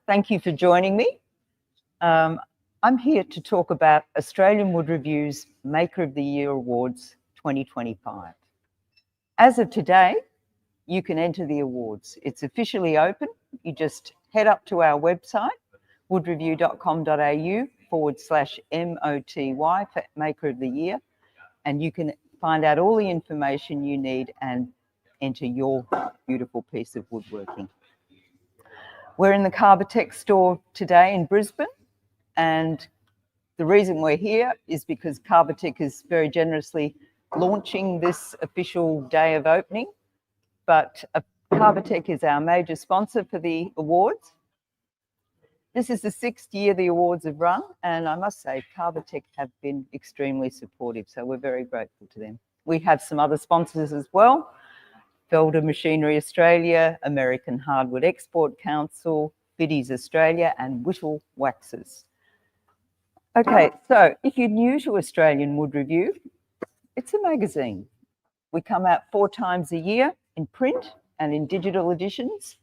Thank you for joining me. I'm here to talk about Australian Wood Review's Maker of the Year Awards 2025. As of today, you can enter the awards. It's officially open. You just head up to our website, woodreview.com.au/MOTY for Maker of the Year, and you can find out all the information you need and enter your beautiful piece of woodworking. We're in the Carbatec store today in Brisbane, and the reason we're here is because Carbatec is very generously launching this official day of opening, but Carbatec is our major sponsor for the awards. This is the 6th year the awards have run, and I must say Carbatec have been extremely supportive, so we're very grateful to them. We have some other sponsors as well: Felder Machinery Australia, American Hardwood Export Council, Biddies Australia, and Whittle Waxes. Okay, so if you're new to Australian Wood Review, it's a magazine. We come out 4 times a year in print and in digital editions,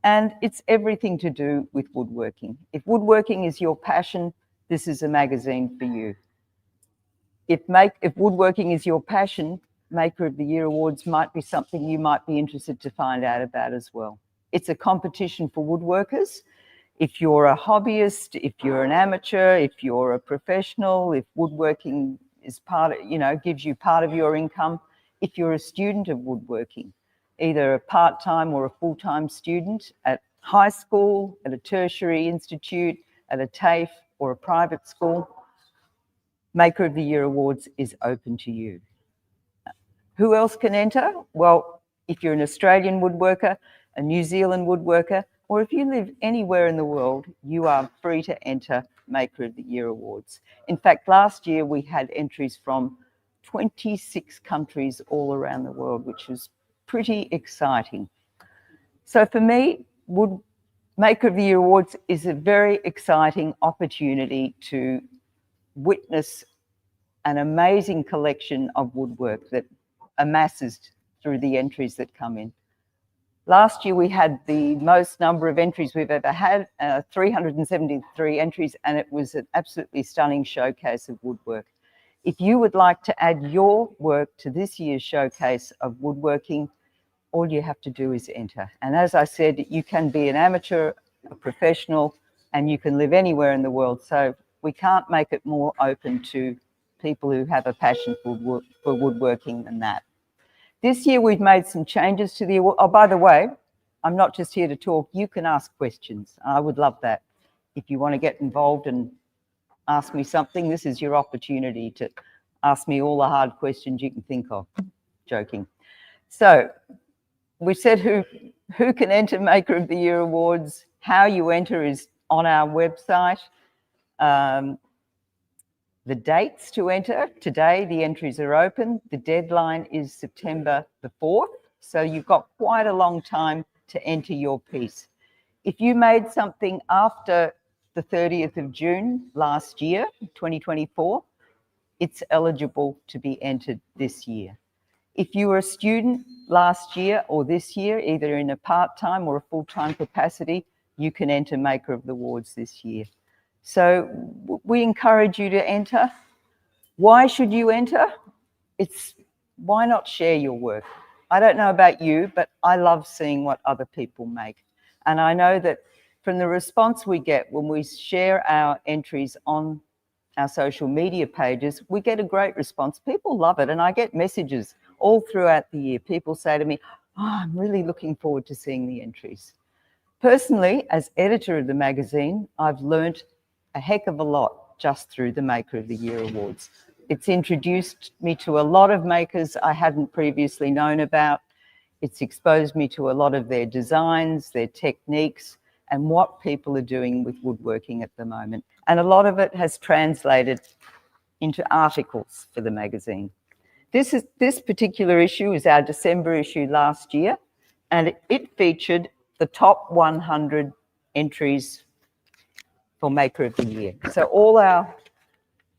and it's everything to do with woodworking. If woodworking is your passion, this is a magazine for you. If woodworking is your passion, Maker of the Year Awards might be something you might be interested to find out about as well. It's a competition for woodworkers. If you're a hobbyist, if you're an amateur, if you're a professional, if woodworking is gives you part of your income, if you're a student of woodworking, either a part-time or a full-time student at high school, at a tertiary institute, at a TAFE or a private school, Maker of the Year Awards is open to you. Who else can enter? Well, if you're an Australian woodworker, a New Zealand woodworker, or if you live anywhere in the world, you are free to enter Maker of the Year Awards. In fact, last year we had entries from 26 countries all around the world, which was pretty exciting. So for me, Maker of the Year Awards is a very exciting opportunity to witness an amazing collection of woodwork that amasses through the entries that come in. Last year we had the most number of entries we've ever had, 373 entries, and it was an absolutely stunning showcase of woodwork. If you would like to add your work to this year's showcase of woodworking, all you have to do is enter. And as I said, you can be an amateur, a professional, and you can live anywhere in the world. So we can't make it more open to people who have a passion for woodworking than that. This year we've made some changes to the award. Oh, by the way, I'm not just here to talk. You can ask questions. I would love that. If you want to get involved and ask me something, this is your opportunity to ask me all the hard questions you can think of. Joking. So we said who can enter Maker of the Year Awards. How you enter is on our website. The dates to enter: today the entries are open. The deadline is September the 4th, so you've got quite a long time to enter your piece. If you made something after the 30th of June last year, 2024, it's eligible to be entered this year. If you were a student last year or this year, either in a part-time or a full-time capacity, you can enter Maker of the Awards this year. So we encourage you to enter. Why should you enter? Why not share your work? I don't know about you, but I love seeing what other people make. And I know that from the response we get when we share our entries on our social media pages, we get a great response. People love it, and I get messages all throughout the year. People say to me, "Oh, I'm really looking forward to seeing the entries." Personally, as editor of the magazine, I've learnt a heck of a lot just through the Maker of the Year Awards. It's introduced me to a lot of makers I hadn't previously known about. It's exposed me to a lot of their designs, their techniques, and what people are doing with woodworking at the moment. And a lot of it has translated into articles for the magazine. This particular issue is our December issue last year, and it featured the top 100 entries for Maker of the Year. So all our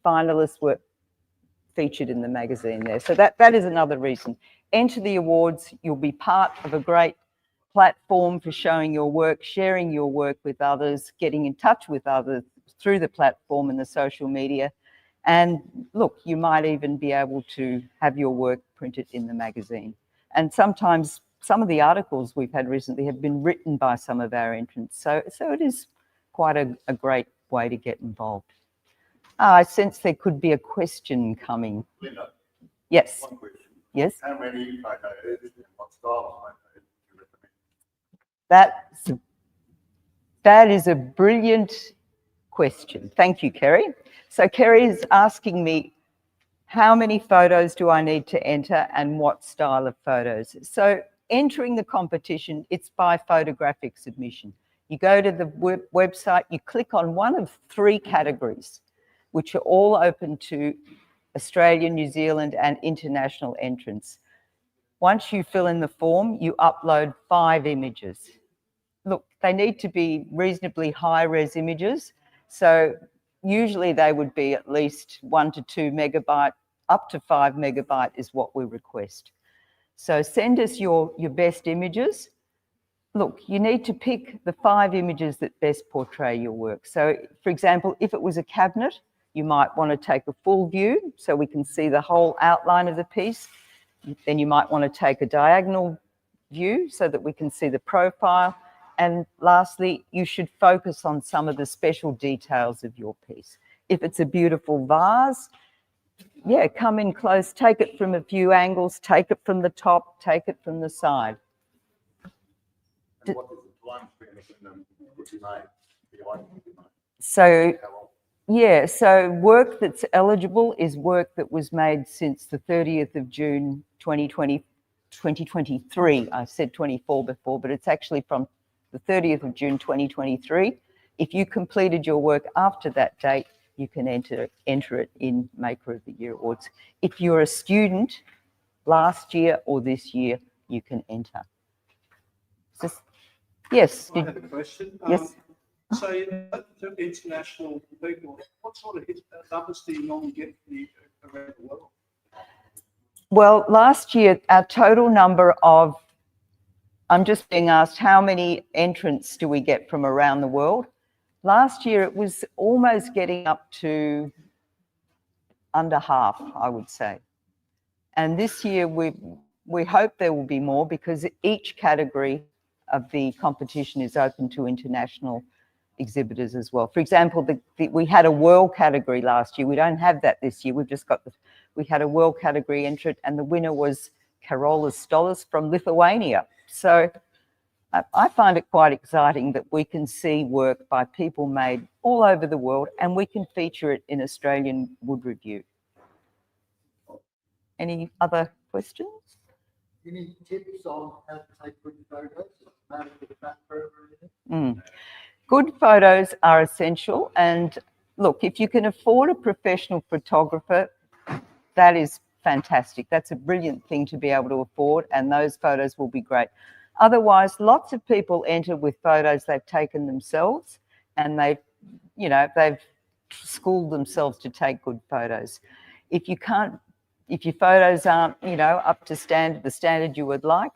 finalists were featured in the magazine there. So that is another reason. Enter the awards. You'll be part of a great platform for showing your work, sharing your work with others, getting in touch with others through the platform and the social media. And look, you might even be able to have your work printed in the magazine. And sometimes some of the articles we've had recently have been written by some of our entrants. So it is quite a great way to get involved. I sense there could be a question coming. Linda? Yes. One question. Yes. How many photos and what style of photos do you recommend? That is a brilliant question. Thank you, Kerry. So Kerry is asking me, how many photos do I need to enter and what style of photos? So entering the competition, it's by photographic submission. You go to the website, you click on one of 3 categories, which are all open to Australian, New Zealand and international entrants. Once you fill in the form, you upload 5 images. Look, they need to be reasonably high-res images. So usually they would be at least 1 to 2 megabyte, up to 5 megabyte is what we request. So send us your best images. Look, you need to pick the 5 images that best portray your work. So for example, if it was a cabinet, you might want to take a full view so we can see the whole outline of the piece. Then you might want to take a diagonal view so that we can see the profile. And lastly, you should focus on some of the special details of your piece. If it's a beautiful vase, yeah, come in close, take it from a few angles, take it from the top, take it from the side. And what is the time frame in them would be made? The item would be made? So, yeah, so work that's eligible is work that was made since the 30th of June 2023. I said 24 before, but it's actually from the 30th of June 2023. If you completed your work after that date, you can enter it in Maker of the Year Awards. If you're a student last year or this year, you can enter. So, yes. I have a question. Yes. So to international people, what sort of numbers do you normally get around the world? Well, last year, our total number of, I'm just being asked, how many entrants do we get from around the world? Last year, it was almost getting up to under half, I would say. And this year, we hope there will be more because each category of the competition is open to international exhibitors as well. For example, we had a world category last year. We don't have that this year. We've just got we had a world category entrant and the winner was Karolis Stolis from Lithuania. So I find it quite exciting that we can see work by people made all over the world and we can feature it in Australian Wood Review. Any other questions? Any tips on how to take good photos? Matter for the background or anything? Good photos are essential. And look, if you can afford a professional photographer, that is fantastic. That's a brilliant thing to be able to afford, and those photos will be great. Otherwise, lots of people enter with photos they've taken themselves and they've schooled themselves to take good photos. If your photos aren't, up to the standard you would like,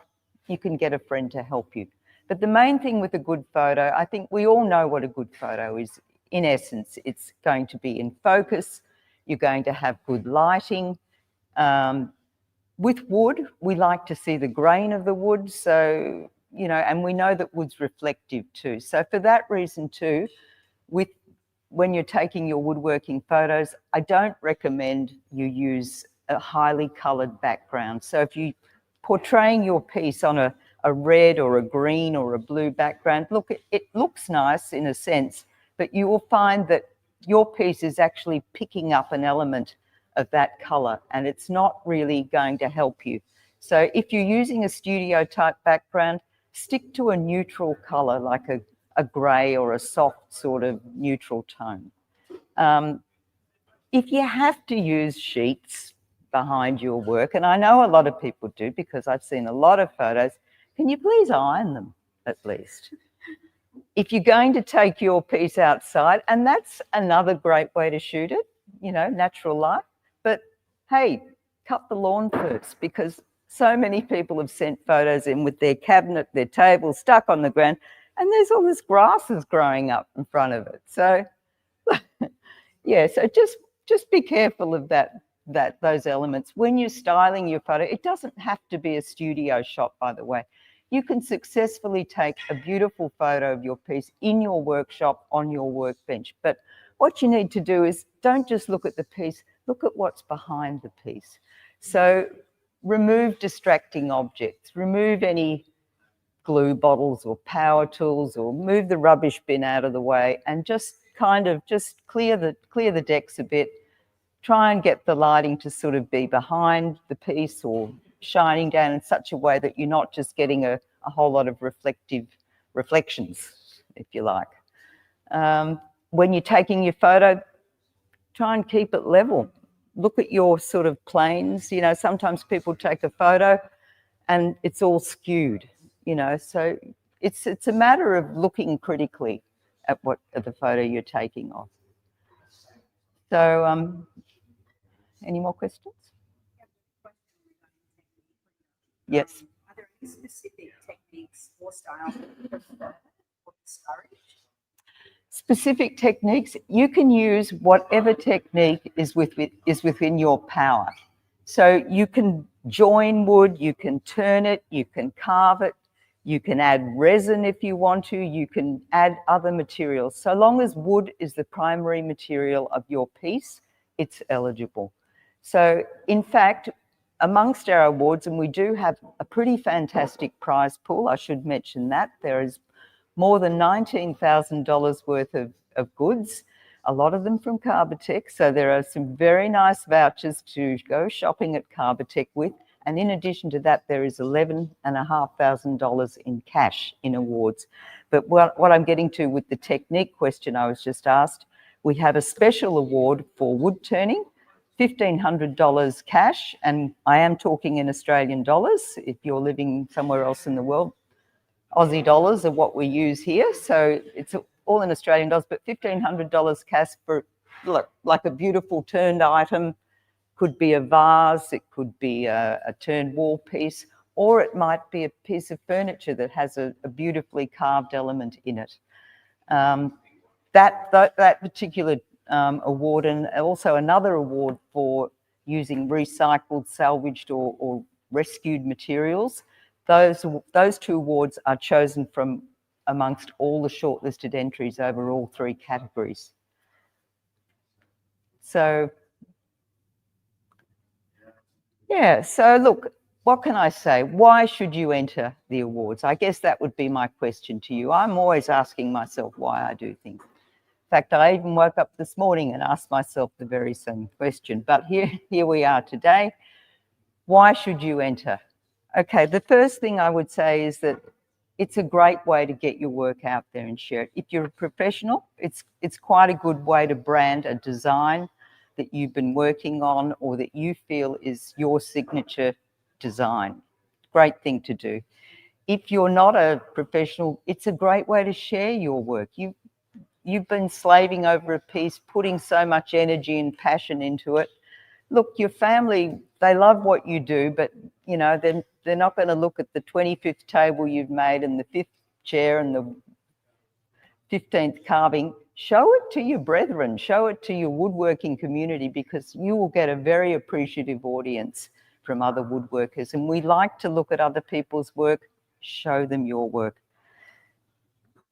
you can get a friend to help you. But the main thing with a good photo, I think we all know what a good photo is. In essence, it's going to be in focus. You're going to have good lighting. With wood, we like to see the grain of the wood. So, and we know that wood's reflective too. So for that reason too, when you're taking your woodworking photos, I don't recommend you use a highly coloured background. So if you're portraying your piece on a red or a green or a blue background, look, it looks nice in a sense, but you will find that your piece is actually picking up an element of that colour and it's not really going to help you. So if you're using a studio type background, stick to a neutral colour like a grey or a soft sort of neutral tone. If you have to use sheets behind your work, and I know a lot of people do because I've seen a lot of photos, can you please iron them at least? If you're going to take your piece outside, and that's another great way to shoot it, natural light, but hey, cut the lawn first because So many people have sent photos in with their cabinet, their table stuck on the ground, and there's all this grasses growing up in front of it. So yeah, so just be careful of those elements. When you're styling your photo, it doesn't have to be a studio shot, by the way. You can successfully take a beautiful photo of your piece in your workshop on your workbench. But what you need to do is don't just look at the piece, look at what's behind the piece. So remove distracting objects, remove any glue bottles or power tools, or move the rubbish bin out of the way, and just kind of just clear the decks a bit. Try and get the lighting to sort of be behind the piece or shining down in such a way that you're not just getting a whole lot of reflections, if you like. When you're taking your photo, try and keep it level. Look at your sort of planes. You know, sometimes people take a photo and it's all skewed, you know, so it's a matter of looking critically at the photo you're taking of. So any more questions? Yes. Are there any specific techniques or styles that you prefer or discourage? Specific techniques, you can use whatever technique is within your power. So you can join wood, you can turn it, you can carve it, you can add resin if you want to, you can add other materials. So long as wood is the primary material of your piece, it's eligible. So in fact, amongst our awards, and we do have a pretty fantastic prize pool, I should mention that, there is more than $19,000 worth of goods, a lot of them from Carbatec. So there are some very nice vouchers to go shopping at Carbatec with. And in addition to that, there is $11,500 in cash in awards. But what I'm getting to with the technique question I was just asked, we have a special award for wood turning, $1,500 cash, and I am talking in Australian dollars. If you're living somewhere else in the world, Aussie dollars are what we use here, so it's all in Australian dollars, but $1,500 cash for, look, like a beautiful turned item. Could be a vase, it could be a turned wall piece, or it might be a piece of furniture that has a beautifully carved element in it. That particular award, and also another award for using recycled, salvaged or rescued materials, those two awards are chosen from amongst all the shortlisted entries over all three categories. So yeah, so look, what can I say? Why should you enter the awards? I guess that would be my question to you. I'm always asking myself why I do things. In fact, I even woke up this morning and asked myself the very same question, but here we are today. Why should you enter? Okay, the first thing I would say is that it's a great way to get your work out there and share it. If you're a professional, it's quite a good way to brand a design that you've been working on or that you feel is your signature design. Great thing to do. If you're not a professional, it's a great way to share your work. You've been slaving over a piece, putting so much energy and passion into it. Look, your family, they love what you do, but you know, they're not going to look at the 25th table you've made and the 5th chair and the 15th carving. Show it to your brethren, show it to your woodworking community, because you will get a very appreciative audience from other woodworkers. And we like to look at other people's work, show them your work.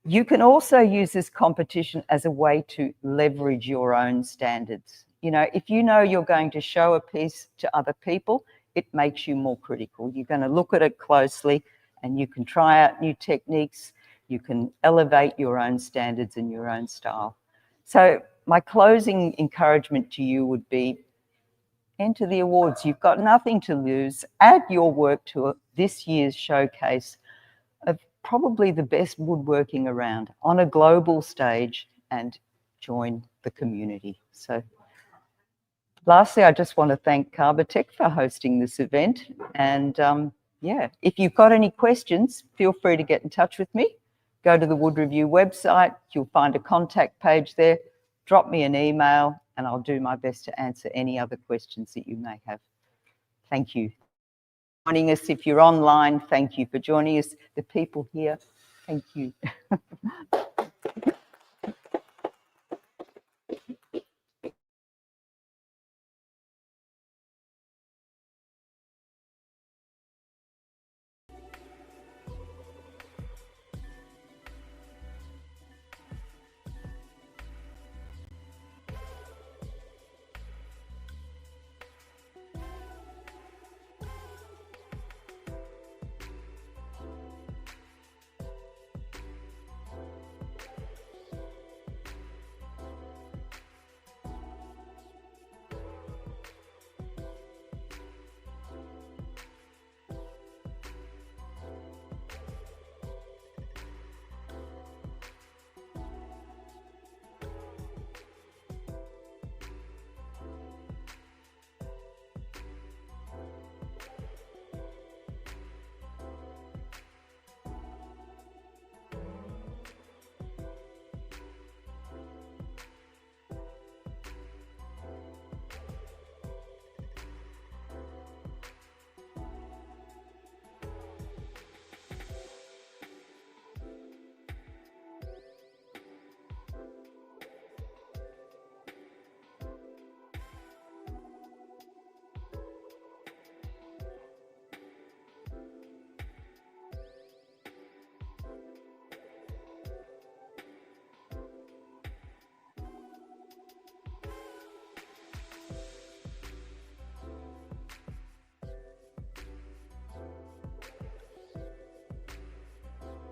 You can also use this competition as a way to leverage your own standards. You know, if you know you're going to show a piece to other people, it makes you more critical. You're going to look at it closely and you can try out new techniques. You can elevate your own standards and your own style. So my closing encouragement to you would be, enter the awards. You've got nothing to lose. Add your work to this year's showcase of probably the best woodworking around on a global stage, and join the community. So lastly, I just want to thank Carbatec for hosting this event. And yeah, if you've got any questions, feel free to get in touch with me. Go to the Wood Review website. You'll find a contact page there. Drop me an email and I'll do my best to answer any other questions that you may have. Thank you. joining us. If you're online, thank you for joining us. The people here, thank you.